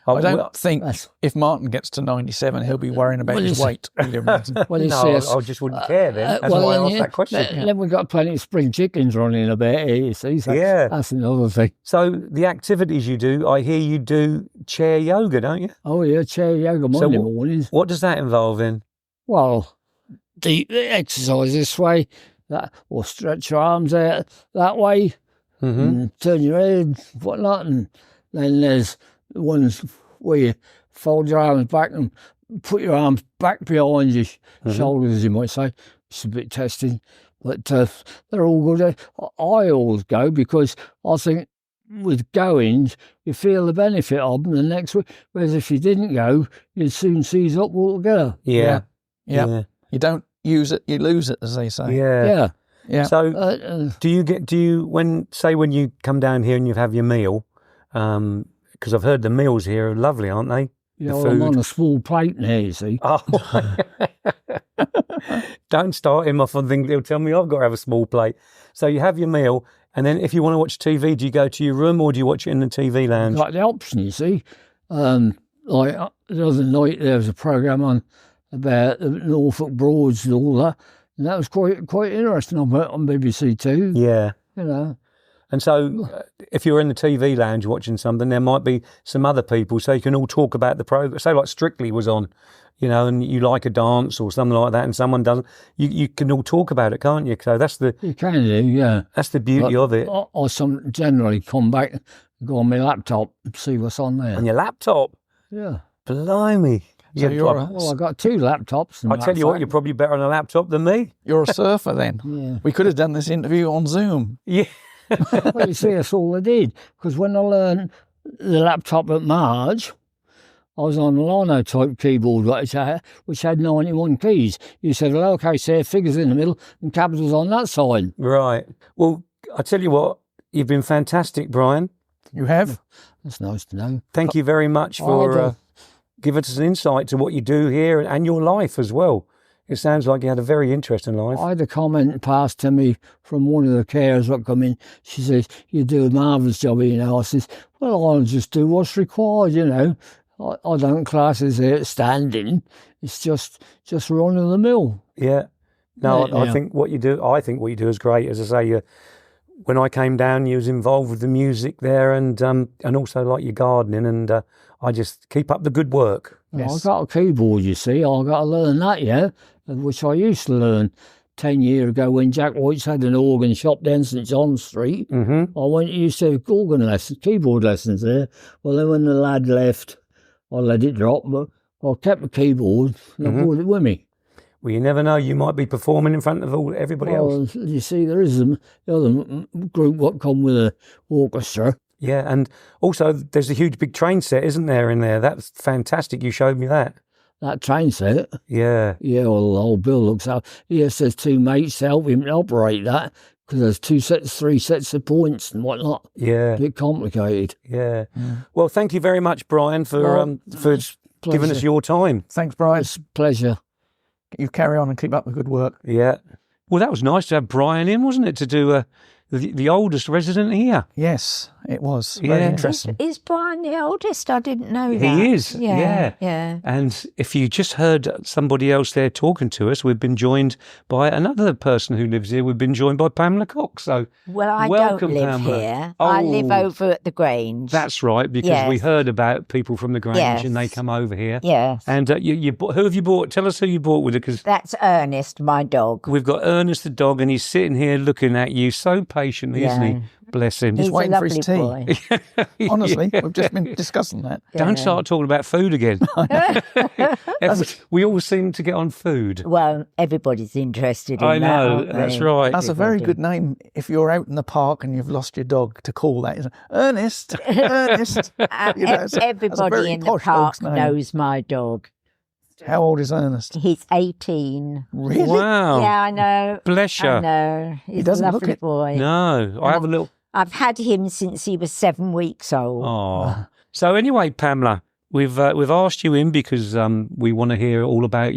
I don't think if Martin gets to 97, he'll be worrying about his weight. Well, I just wouldn't care then. That's why I asked that question. Then we've got plenty of spring chickens running about here, you see. So that's another thing. So the activities you do, I hear you do chair yoga, don't you? Oh, yeah, chair yoga Monday mornings. What does that involve in? Well, the exercise this way, or stretch your arms out that way, and turn your head, whatnot, and then there's ones where you fold your arms back and put your arms back behind your shoulders, as you might say. It's a bit testing, but they're all good. I always go because I think with goings, you feel the benefit of them the next week. Whereas if you didn't go, you'd soon seize up altogether. Yeah. You don't use it, you lose it, as they say. Yeah. So do you when you come down here and you have your meal, because I've heard the meals here are lovely, aren't they? Yeah, I'm on a small plate now, you see. Oh. Don't start him off on things. He'll tell me I've got to have a small plate. So you have your meal, and then if you want to watch TV, do you go to your room or do you watch it in the TV lounge? Like the option, you see. Like the other night there was a programme on about the Norfolk Broads and all that, and that was quite interesting on BBC Two. Yeah. You know. And so if you're in the TV lounge watching something, there might be some other people, so you can all talk about the program. Say like Strictly was on, and you like a dance or something like that, and someone doesn't, you can all talk about it, can't you? So you can do, yeah. That's the beauty of it. I generally come back and go on my laptop and see what's on there. On your laptop? Yeah. Blimey. So I've got 2 laptops. I tell you what, you're probably better on a laptop than me. You're a surfer then. Yeah. We could have done this interview on Zoom. Yeah. Well, you see, that's all I did. Because when I learned the laptop at Marge, I was on a linotype keyboard, which had 91 keys. You said, well, okay, so figures in the middle and capitals on that side. Right. Well, I tell you what, you've been fantastic, Brian. You have? That's nice to know. Thank you very much for giving us an insight to what you do here and your life as well. It sounds like you had a very interesting life. I had a comment passed to me from one of the carers that come in. She says, you do a marvellous job, I says, well, I'll just do what's required, I don't class as outstanding. It's just run of the mill. Yeah. No, I think what you do is great. As I say, when I came down, you was involved with the music there and also like your gardening, and I just keep up the good work. Yes. I've got a keyboard, you see. I've got to learn that, which I used to learn 10 years ago when Jack White's had an organ shop down St John Street. Mm-hmm. I used to have organ lessons, keyboard lessons there. Well, then when the lad left, I let it drop, but I kept the keyboard and I brought it with me. Well, you never know. You might be performing in front of everybody else. You see, there is the other group what come with an orchestra. Yeah, and also there's a huge big train set, isn't there, in there? That's fantastic. You showed me that. That train set? Yeah. Yeah, well, the old Bill looks out. Yes, there's 2 mates to help him operate that, because there's 3 sets of points and whatnot. Yeah. A bit complicated. Yeah. Well, thank you very much, Brian, for giving us your time. Thanks, Brian. It's a pleasure. You carry on and keep up the good work. Yeah. Well, that was nice to have Brian in, wasn't it, to do the oldest resident here? Yes, it was. Very interesting. Is Brian the oldest? I didn't know that. He is, yeah. Yeah. And if you just heard somebody else there talking to us, we've been joined by another person who lives here. We've been joined by Pamela Cox. So, well, I welcome, don't live Pamela. here. Oh, I live over at the Grange. That's right, because we heard about people from the Grange and they come over here. Yes. And who have you bought? Tell us who you bought with it. Cause that's Ernest, my dog. We've got Ernest the dog, and he's sitting here looking at you so patiently, isn't he? Bless him. He's waiting for his tea. Boy. Honestly, we've just been discussing that. Don't start talking about food again. We all seem to get on food. Well, everybody's interested in I know, that, that's right. That's a very good name if you're out in the park and you've lost your dog to call that. Ernest, Ernest. Everybody in the park knows my dog. How old is Ernest? He's 18. Really? Wow. Yeah, I know. Bless you. I know. He's He doesn't a look lovely it. boy. No, I have a little... I've had him since he was 7 weeks old. Oh. So anyway, Pamela, we've asked you in because we want to hear all about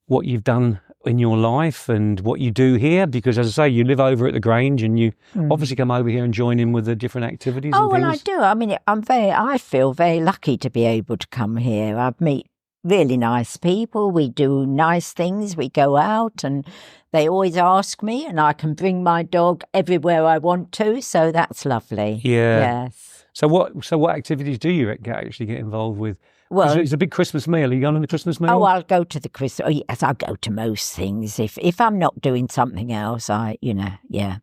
what you've done in your life and what you do here, because as I say, you live over at the Grange and you obviously come over here and join in with the different activities and things. Well, I do. I mean, I feel very lucky to be able to come here. I meet really nice people. We do nice things. We go out and they always ask me, and I can bring my dog everywhere I want to. So that's lovely. Yeah. Yes. So what activities do you actually get involved with? Well, it's a big Christmas meal. Are you going on the Christmas meal? Oh, I'll go to the Christmas. Oh, yes, I'll go to most things. If I'm not doing something else, yeah.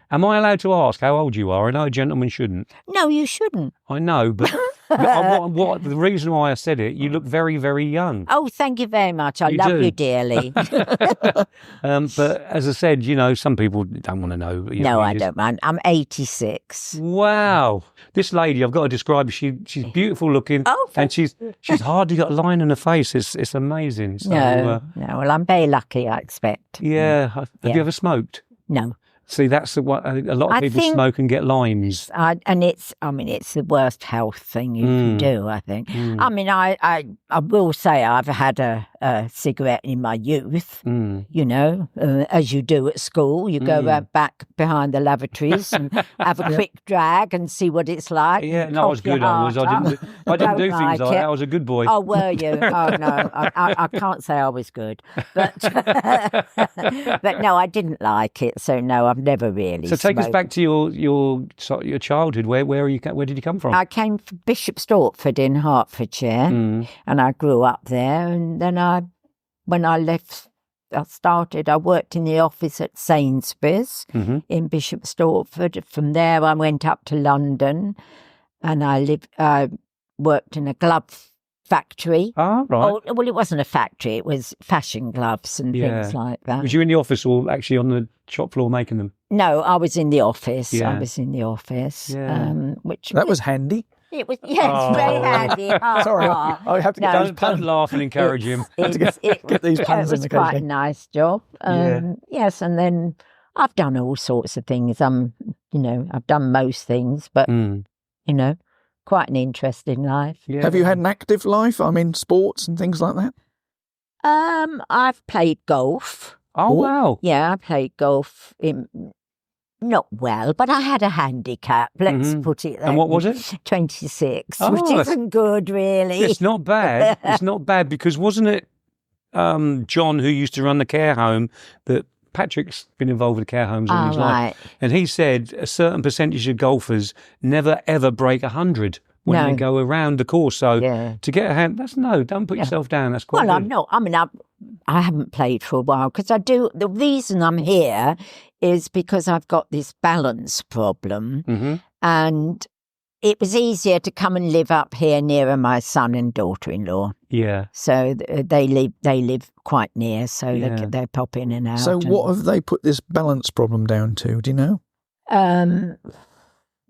Am I allowed to ask how old you are? I know a gentleman shouldn't. No, you shouldn't. I know, but The reason why I said it, you look very, very young. Oh, thank you very much. I love you dearly. But as I said, some people don't want to know. No, I don't mind. I'm 86. Wow. This lady, I've got to describe her. She's beautiful looking. Oh, and she's hardly got a line in her face. It's amazing. So, no. Well, I'm very lucky, I expect. Yeah. Have you ever smoked? No. See, that's what a lot of people smoke and get limes. And it's the worst health thing you can do, I think. I mean, I will say I've had a cigarette in my youth, as you do at school. You go back behind the lavatories and have a quick drag and see what it's like. Yeah, no, I was good. I didn't do things like that. I was a good boy. Oh, were you? Oh, no, I can't say I was good. But, but no, I didn't like it. So, no, I've never really So take smoked. us back to your childhood. Where did you come from? I came from Bishop Stortford in Hertfordshire, and I grew up there. And then when I left, I worked in the office at Sainsbury's in Bishop Stortford. From there, I went up to London, and I worked in a glove factory. Ah, right. Oh, well, it wasn't a factory; it was fashion gloves and things like that. Was you in the office or actually on the shop floor making them? No, I was in the office. Yeah. I was in the office, which That was handy. it was. Yes, very handy. Sorry, I have to get those Don't puns. laugh and encourage him. Get these puns in It was quite a occasionally. nice job. Yes, and then I've done all sorts of things. I've done most things, but quite an interesting life. Yeah. Have you had an active life? I mean, sports and things like that? I've played golf. Oh, wow. Yeah, I played golf not well, but I had a handicap. Let's put it there. And what was it? 26, Oh, which isn't good, really. It's not bad. It's not bad because wasn't it John who used to run the care home that Patrick's been involved with care homes all his life. And he said a certain percentage of golfers never, ever break 100 when they go around the course. So to get a hand, don't put yourself down. That's quite good. I'm not. I mean, I haven't played for a while because I do. The reason I'm here is because I've got this balance problem. And it was easier to come and live up here nearer my son and daughter-in-law. Yeah. So they live quite near, so they pop in and out. So what have they put this balance problem down to? Do you know?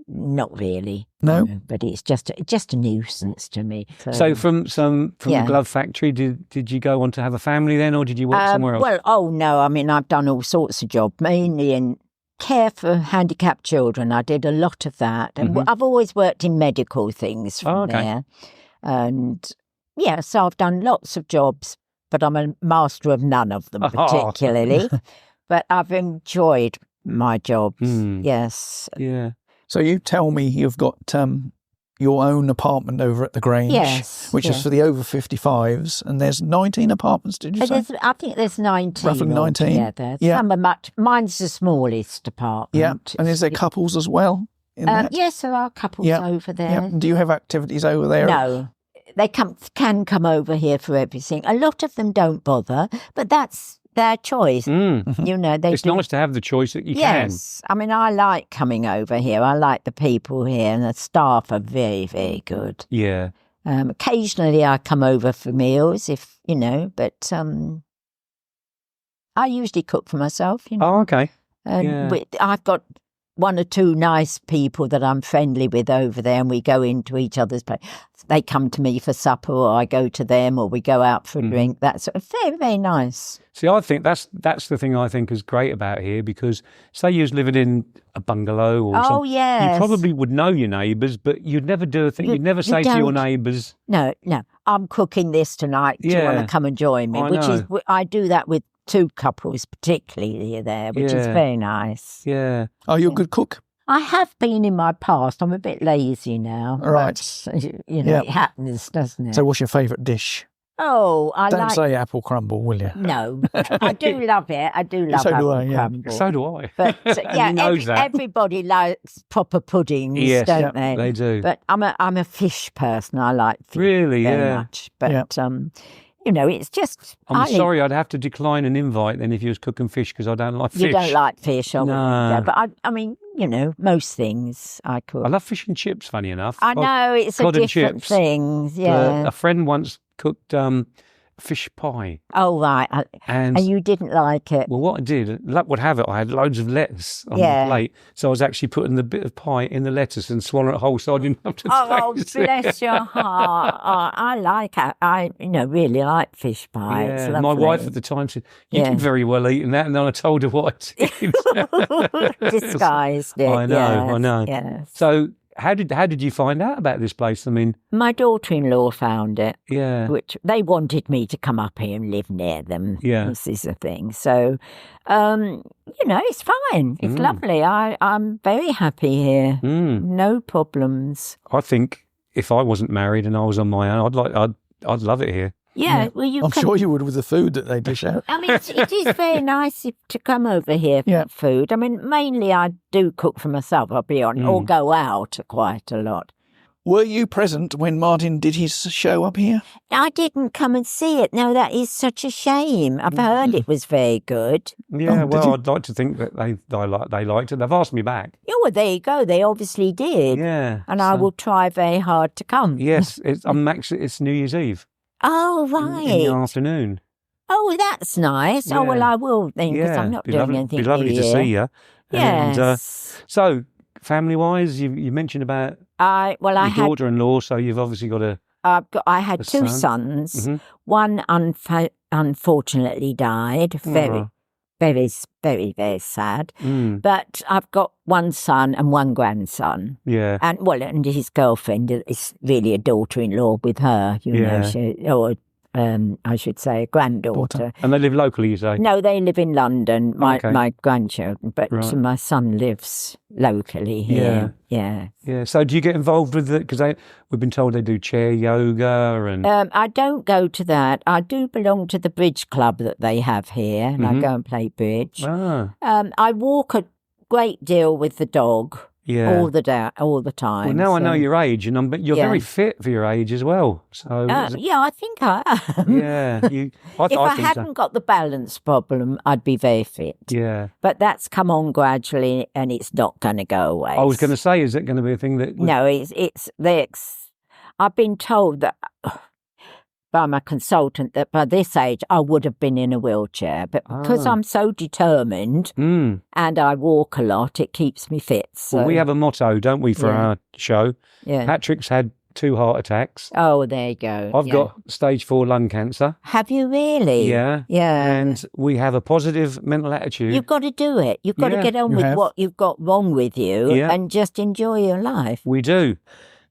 Not really. No? But it's just a nuisance to me. So from the glove factory, did you go on to have a family then, or did you work somewhere else? Well, no. I mean, I've done all sorts of jobs, mainly in care for handicapped children. I did a lot of that, and I've always worked in medical things from there. And so I've done lots of jobs, but I'm a master of none of them particularly. But I've enjoyed my jobs. Yes. Yeah. So you tell me you've got your own apartment over at the Grange, which is for the over 55s, and there's 19 apartments, did you say? I think there's 19 Roughly 19? altogether. Some are mine's the smallest apartment. Yeah, and is there couples as well in that? Yes, there are couples over there. Yeah. Do you have activities over there? No. They can come over here for everything. A lot of them don't bother, but that's their choice. It's nice to have the choice that you can. Yes. I mean, I like coming over here. I like the people here, and the staff are very, very good. Yeah. Occasionally I come over for meals but I usually cook for myself, Oh, okay. And I've got one or two nice people that I'm friendly with over there, and we go into each other's place. They come to me for supper, or I go to them, or we go out for a drink. That's very, very nice. See, I think that's the thing I think is great about here, because say you was living in a bungalow or something, you probably would know your neighbours, but you'd never do a thing. You'd never say to your neighbours, No, I'm cooking this tonight. Do you want to come and join me? I do that with two couples particularly there, which is very nice. Yeah. Are you a good cook? I have been in my past. I'm a bit lazy now. Right. But, it happens, doesn't it? So what's your favourite dish? Oh, Don't say apple crumble, will you? No, I do love it. I do love apple crumble. So do I. But everybody likes proper puddings, don't they? They do. But I'm a fish person. I like fish very much. But it's just. I'm sorry, I'd have to decline an invite then if you was cooking fish, because I don't like fish. You don't like fish, No. But I mean, most things I cook. I love fish and chips, funny enough. I know, it's a different thing, yeah. A friend once cooked fish pie. Oh, right. And you didn't like it? Well, what I did, luck would have it, I had loads of lettuce on the plate. So I was actually putting the bit of pie in the lettuce and swallowing it whole, so I didn't have to taste it. Bless your heart. I like it. I really like fish pie. Yeah, it's lovely. my wife at the time said, you did very well eating that. And then I told her what I did. Disguised it. I know. Yes. So how did you find out about this place? I mean, my daughter-in-law found it. Yeah. Which they wanted me to come up here and live near them. Yeah. This is the thing. So, it's fine. It's lovely. I'm very happy here. No problems. I think if I wasn't married and I was on my own, I'd love it here. Yeah, well, I'm sure you would with the food that they dish out. I mean, it is very nice to come over here for food. I mean, mainly I do cook for myself, I'll be honest, or go out quite a lot. Were you present when Martin did his show up here? I didn't come and see it. No, that is such a shame. I've heard it was very good. Yeah, I'd like to think that they liked it. They've asked me back. Yeah, well, there you go. They obviously did. Yeah. And I will try very hard to come. Yes, it's New Year's Eve. Oh, right. In the afternoon. Oh, that's nice. Yeah. Oh, well, I will then, because I'm not doing anything. It'd be lovely to see you. Yes. And, so, family-wise, you mentioned about your daughter-in-law, so you've obviously got a... I had two sons. Mm-hmm. One unfortunately died. Very, very, very, very sad. But I've got one son and one grandson. Yeah. And his girlfriend is really a daughter-in-law with her, I should say, a granddaughter. And they live locally, you say? No, they live in London, my grandchildren, but my son lives locally here. Yeah. So do you get involved with it? Because we've been told they do chair yoga and... I don't go to that. I do belong to the bridge club that they have here, and I go and play bridge. I walk a great deal with the dog. Yeah. All the time. Well, now I know your age, and you're very fit for your age as well. So I think I am. Yeah. If I hadn't got the balance problem, I'd be very fit. Yeah. But that's come on gradually, and it's not going to go away. I was going to say, is it going to be a thing that? No, I've been told that by my consultant that by this age I would have been in a wheelchair, but because I'm so determined and I walk a lot, it keeps me fit. So. Well, we have a motto, don't we, for our show? Yeah. Patrick's had 2 heart attacks. Oh, there you go. I've got stage 4 lung cancer. Have you really? Yeah. Yeah. And we have a positive mental attitude. You've got to do it. You've got to get on with what you've got wrong with you and just enjoy your life. We do.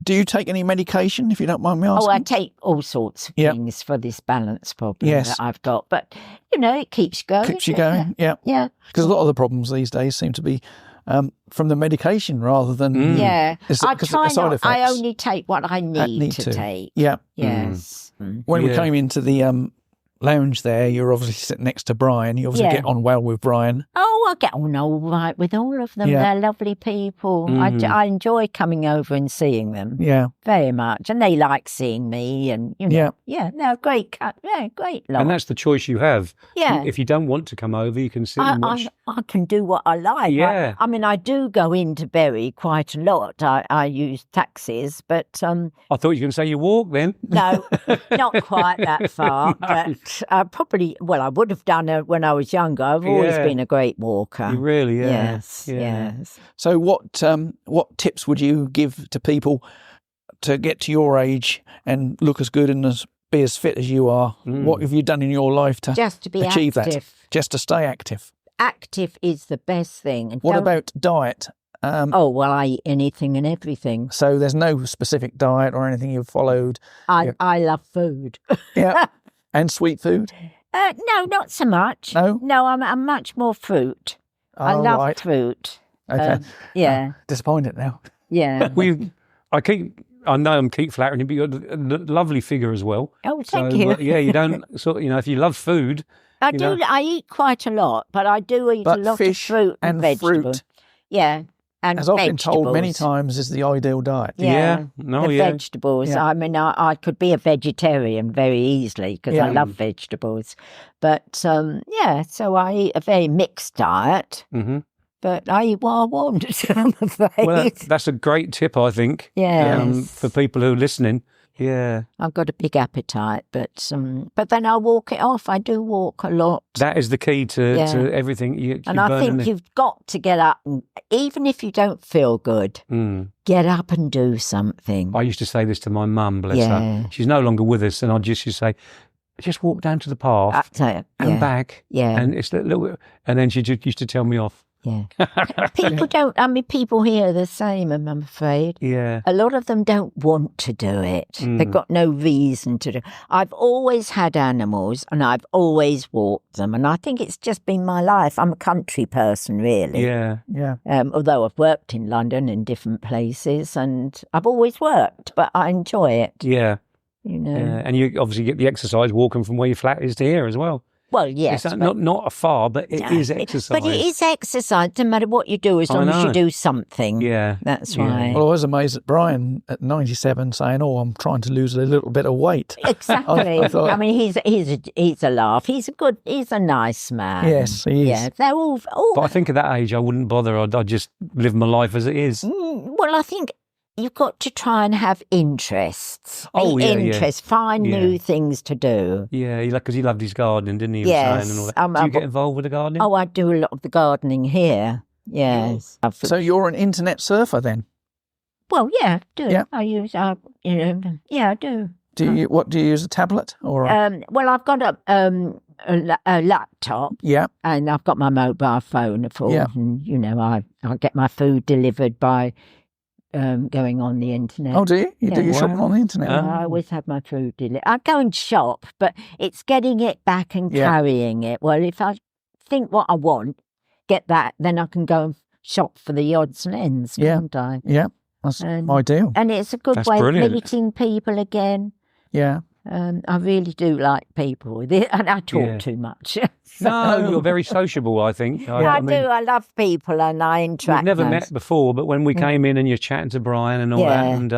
Do you take any medication, if you don't mind me asking? Oh, I take all sorts of things for this balance problem that I've got. But, it keeps going. Keeps you going, yeah. Because a lot of the problems these days seem to be from the medication rather than... I try not. I only take what I need to take. Yeah. Yes. When we came into the lounge there, you're obviously sitting next to Brian. You obviously get on well with Brian. Oh, I get on all right with all of them. They're lovely people. I enjoy coming over and seeing them. Yeah. Very much. And they like seeing me and, they're great. Great lot. And that's the choice you have. Yeah. If you don't want to come over, you can sit and watch. I can do what I like. Yeah. I mean, I do go into Bury quite a lot. I use taxis, but... I thought you were going to say you walk then. No, not quite that far, but probably, I would have done it when I was younger. I've always been a great walker. You really, Yes. So what tips would you give to people to get to your age and look as good and be as fit as you are? What have you done in your life to achieve active. That? Just to stay active. Active is the best thing. And what about diet? I eat anything and everything. So there's no specific diet or anything you've followed? I love food. Yeah. And sweet food? No, not so much. No? No, I'm much more fruit. I love fruit. Okay. Disappointed now. Yeah. I know I'm keep flattering you, but you've got a lovely figure as well. Oh, thank you. You don't if you love food. I eat quite a lot, but I do eat a lot of fruit and vegetables. Yeah. And as I've been told many times, is the ideal diet. Vegetables. Yeah. I mean, I could be a vegetarian very easily because I love vegetables. But, so I eat a very mixed diet. Mm-hmm. but I eat what I want, I'm afraid. Well, that's a great tip, I think. Yes. For people who are listening. Yeah. I've got a big appetite, but then I walk it off. I do walk a lot. That is the key to everything. And I think you've got to get up, and even if you don't feel good, get up and do something. I used to say this to my mum, bless her. She's no longer with us, and I just used to say, just walk down to the path and back. Yeah. And it's a little, and then she just used to tell me off. Yeah. People here are the same, I'm afraid. Yeah. A lot of them don't want to do it. They've got no reason to do it. I've always had animals and I've always walked them. And I think it's just been my life. I'm a country person, really. Yeah. Yeah. Although I've worked in London in different places and I've always worked, but I enjoy it. Yeah. You know. Yeah. And you obviously get the exercise walking from where your flat is to here as well. Well, yes. It's not afar, but it is exercise. But it is exercise, no matter what you do, as long as you do something. Yeah. That's right. Well, I was amazed at Brian at 97 saying, I'm trying to lose a little bit of weight. Exactly. I mean, he's a laugh. He's a nice man. Yes, he is. Yeah, they're all... But I think at that age, I wouldn't bother. I'd just live my life as it is. Well, I think... You've got to try and have interests. Find new things to do. Yeah, because he loved his gardening, didn't he? Yes. And all that. Do you get involved with the gardening? Oh, I do a lot of the gardening here. Yes. So you're an internet surfer then? Well, yeah, I do. Yeah. I use, I do. What do you use, a tablet or? Well, I've got a laptop. Yeah. And I've got my mobile phone, of course. Yeah. And I get my food delivered by. Going on the internet. Oh, do you? You do your shopping on the internet? I always have my food delivered. I go and shop, but it's getting it back and carrying it. Well, if I think what I want, get that, then I can go and shop for the odds and ends, can't I? Yeah, that's ideal. And it's a good way of meeting people again. Yeah. I really do like people. And I talk too much. No, you're very sociable, I think. I do. I love people and I interact. We've never met before, but when we came in and you're chatting to Brian and all that, and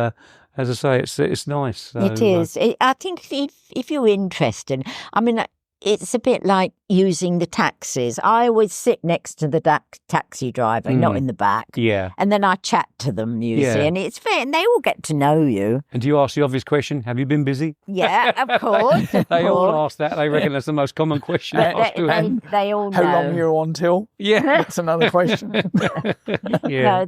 as I say, it's nice. So, it is. I think if you're interested, I mean, it's a bit like using the taxis. I always sit next to the taxi driver, not in the back. Yeah. And then I chat to them, you see, and it's fair, and they all get to know you. And do you ask the obvious question, have you been busy? Yeah, of course. They all ask that. They reckon that's the most common question. They all know. How long you're on till? Yeah. That's another question. Yeah.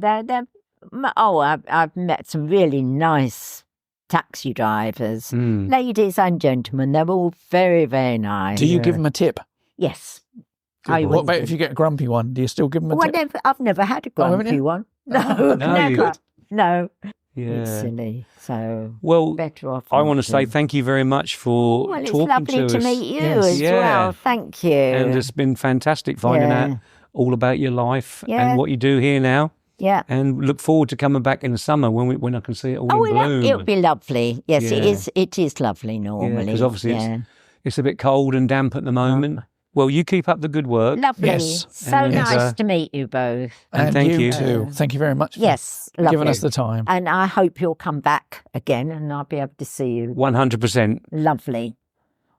No, I've met some really nice taxi drivers, ladies and gentlemen. They're all very, very nice. Do you give them a tip? Yes. What about if you get a grumpy one? Do you still give them a tip? I've never had a grumpy one. No, never. No. Yeah. It's silly. So, better off. I want to say thank you very much for talking to us. It's lovely to meet you as well. Thank you. And it's been fantastic finding out all about your life and what you do here now. Yeah. And look forward to coming back in the summer when I can see it all in bloom. It'll be lovely. Yes, it is lovely normally. Because obviously it's a bit cold and damp at the moment. Well, you keep up the good work. Lovely. Yes. So nice to meet you both. And thank you too. Thank you very much for giving us the time. And I hope you'll come back again and I'll be able to see you. 100%. Lovely.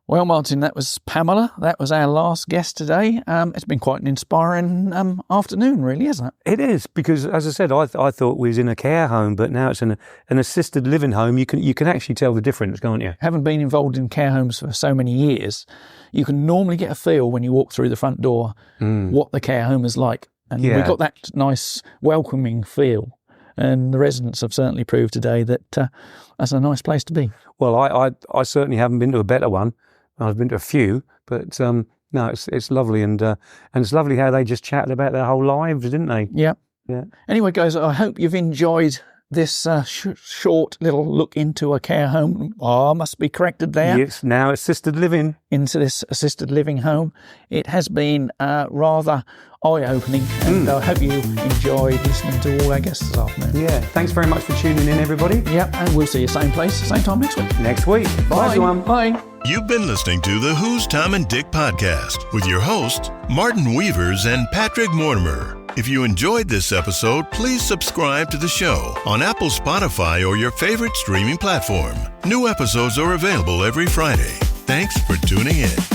Well, Martin, that was Pamela. That was our last guest today. It's been quite an inspiring afternoon, really, hasn't it? It is, because, as I said, I thought we was in a care home, but now it's in an assisted living home. You can actually tell the difference, can't you? Having been involved in care homes for so many years, you can normally get a feel when you walk through the front door what the care home is like. And we got that nice, welcoming feel. And the residents have certainly proved today that that's a nice place to be. Well, I certainly haven't been to a better one. I've been to a few, but no, it's lovely, and it's lovely how they just chatted about their whole lives, didn't they? Yeah. Anyway, guys, I hope you've enjoyed this short little look into a care home. I must be corrected there. Yes, now assisted living. Into this assisted living home. It has been rather eye-opening, and I hope you enjoyed listening to all our guests this afternoon. Yeah, thanks very much for tuning in, everybody. Yep, and we'll see you same place, same time next week. Bye, everyone. Bye. You've been listening to the Who's Tom and Dick podcast with your hosts, Martin Weavers and Patrick Mortimer. If you enjoyed this episode, please subscribe to the show on Apple, Spotify, or your favorite streaming platform. New episodes are available every Friday. Thanks for tuning in.